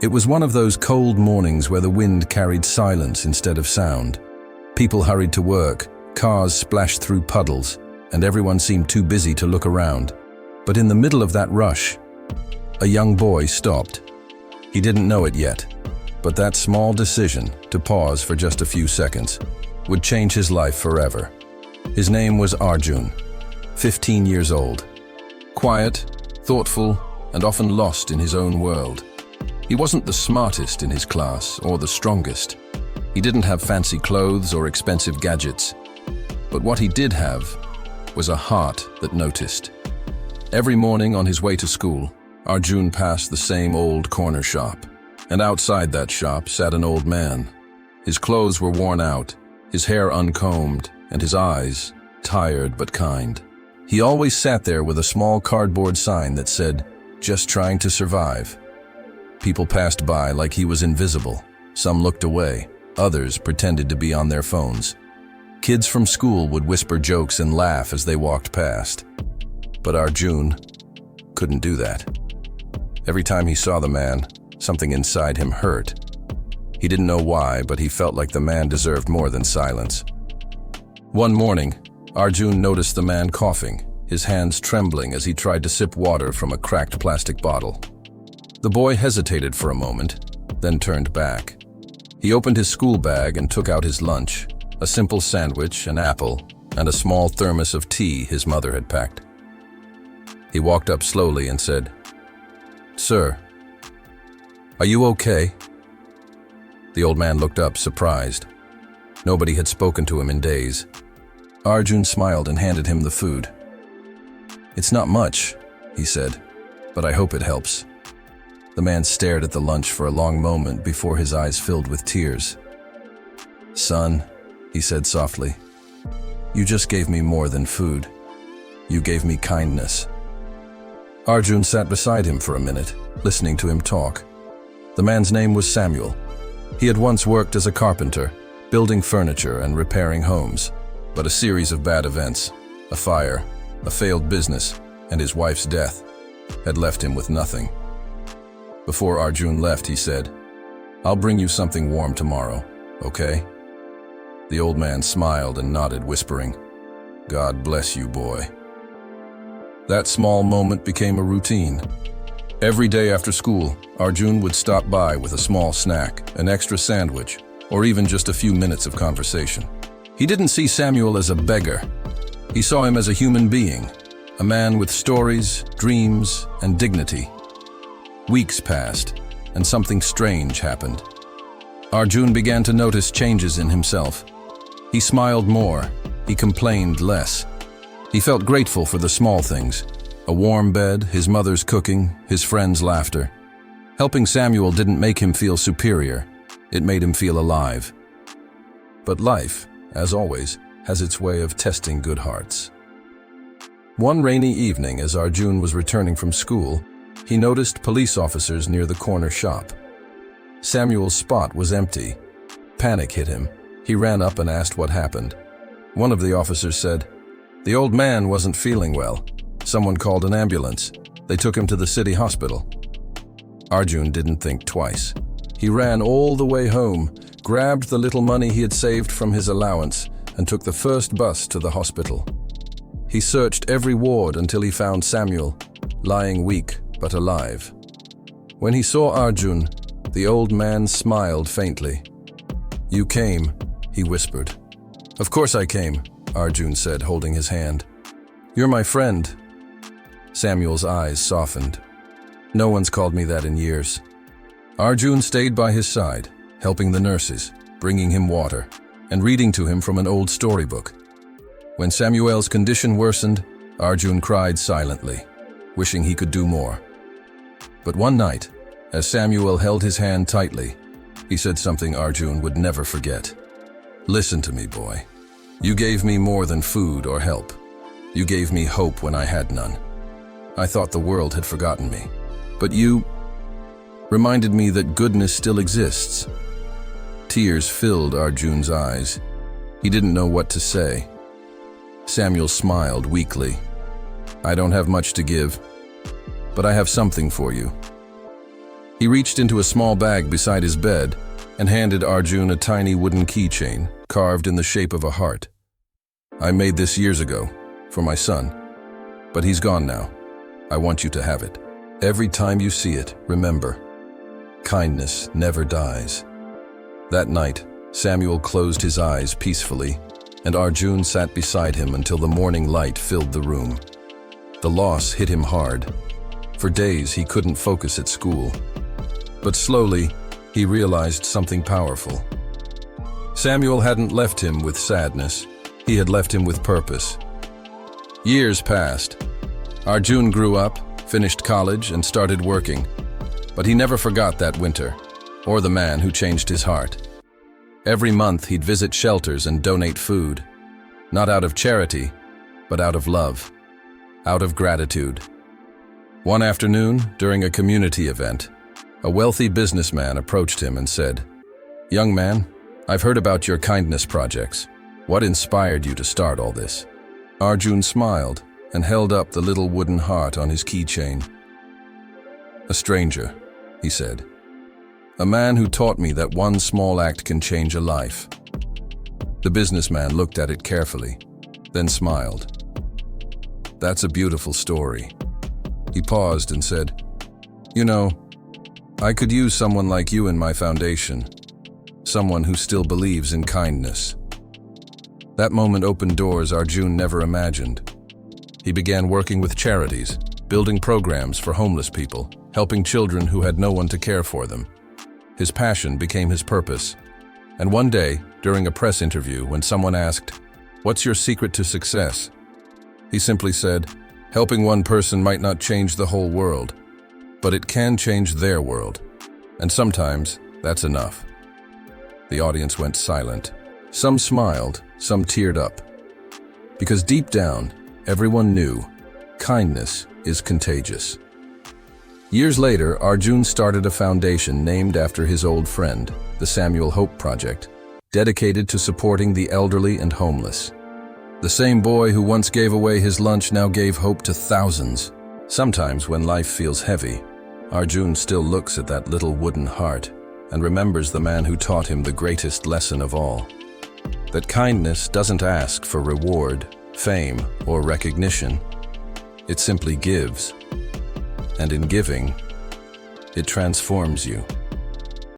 It was one of those cold mornings where the wind carried silence instead of sound. People hurried to work, cars splashed through puddles, and everyone seemed too busy to look around. But in the middle of that rush, a young boy stopped. He didn't know it yet, but that small decision to pause for just a few seconds would change his life forever. His name was Arjun, 15 years old. Quiet, thoughtful, and often lost in his own world. He wasn't the smartest in his class or the strongest. He didn't have fancy clothes or expensive gadgets. But what he did have was a heart that noticed. Every morning on his way to school, Arjun passed the same old corner shop. And outside that shop sat an old man. His clothes were worn out, his hair uncombed, and his eyes tired but kind. He always sat there with a small cardboard sign that said, "Just trying to survive." People passed by like he was invisible. Some looked away, others pretended to be on their phones. Kids from school would whisper jokes and laugh as they walked past. But Arjun couldn't do that. Every time he saw the man, something inside him hurt. He didn't know why, but he felt like the man deserved more than silence. One morning, Arjun noticed the man coughing, his hands trembling as he tried to sip water from a cracked plastic bottle. The boy hesitated for a moment, then turned back. He opened his school bag and took out his lunch, a simple sandwich, an apple, and a small thermos of tea his mother had packed. He walked up slowly and said, "Sir, are you okay?" The old man looked up, surprised. Nobody had spoken to him in days. Arjun smiled and handed him the food. "It's not much," he said, "but I hope it helps." The man stared at the lunch for a long moment before his eyes filled with tears. "Son," he said softly, "you just gave me more than food. You gave me kindness." Arjun sat beside him for a minute, listening to him talk. The man's name was Samuel. He had once worked as a carpenter, building furniture and repairing homes. But a series of bad events, a fire, a failed business, and his wife's death had left him with nothing. Before Arjun left, he said, "I'll bring you something warm tomorrow, okay?" The old man smiled and nodded, whispering, "God bless you, boy." That small moment became a routine. Every day after school, Arjun would stop by with a small snack, an extra sandwich, or even just a few minutes of conversation. He didn't see Samuel as a beggar. He saw him as a human being, a man with stories, dreams, and dignity. Weeks passed, and something strange happened. Arjun began to notice changes in himself. He smiled more, he complained less. He felt grateful for the small things, a warm bed, his mother's cooking, his friends' laughter. Helping Samuel didn't make him feel superior, it made him feel alive. But life, as always, has its way of testing good hearts. One rainy evening, as Arjun was returning from school, he noticed police officers near the corner shop. Samuel's spot was empty. Panic hit him. He ran up and asked what happened. One of the officers said, "The old man wasn't feeling well. Someone called an ambulance. They took him to the city hospital." Arjun didn't think twice. He ran all the way home, grabbed the little money he had saved from his allowance, and took the first bus to the hospital. He searched every ward until he found Samuel, lying weak but alive. When he saw Arjun, the old man smiled faintly. "You came," he whispered. "Of course I came," Arjun said, holding his hand. "You're my friend." Samuel's eyes softened. "No one's called me that in years." Arjun stayed by his side, helping the nurses, bringing him water, and reading to him from an old storybook. When Samuel's condition worsened, Arjun cried silently, wishing he could do more. But one night, as Samuel held his hand tightly, he said something Arjun would never forget. "Listen to me, boy. You gave me more than food or help. You gave me hope when I had none. I thought the world had forgotten me. But you reminded me that goodness still exists." Tears filled Arjun's eyes. He didn't know what to say. Samuel smiled weakly. "I don't have much to give, but I have something for you." He reached into a small bag beside his bed and handed Arjun a tiny wooden keychain carved in the shape of a heart. "I made this years ago, for my son, but he's gone now. I want you to have it. Every time you see it, remember, kindness never dies." That night, Samuel closed his eyes peacefully, and Arjun sat beside him until the morning light filled the room. The loss hit him hard. For days, he couldn't focus at school. But slowly, he realized something powerful. Samuel hadn't left him with sadness. He had left him with purpose. Years passed. Arjun grew up, finished college, and started working. But he never forgot that winter, or the man who changed his heart. Every month, he'd visit shelters and donate food. Not out of charity, but out of love, out of gratitude. One afternoon, during a community event, a wealthy businessman approached him and said, "Young man, I've heard about your kindness projects. What inspired you to start all this?" Arjun smiled and held up the little wooden heart on his keychain. "A stranger," he said. "A man who taught me that one small act can change a life." The businessman looked at it carefully, then smiled. "That's a beautiful story." He paused and said, "You know, I could use someone like you in my foundation, someone who still believes in kindness." That moment opened doors Arjun never imagined. He began working with charities, building programs for homeless people, helping children who had no one to care for them. His passion became his purpose. And one day, during a press interview, when someone asked, "What's your secret to success?" he simply said, "Helping one person might not change the whole world, but it can change their world. And sometimes, that's enough." The audience went silent. Some smiled, some teared up. Because deep down, everyone knew kindness is contagious. Years later, Arjun started a foundation named after his old friend, the Samuel Hope Project, dedicated to supporting the elderly and homeless. The same boy who once gave away his lunch now gave hope to thousands. Sometimes when life feels heavy, Arjun still looks at that little wooden heart and remembers the man who taught him the greatest lesson of all. That kindness doesn't ask for reward, fame, or recognition. It simply gives. And in giving, it transforms you.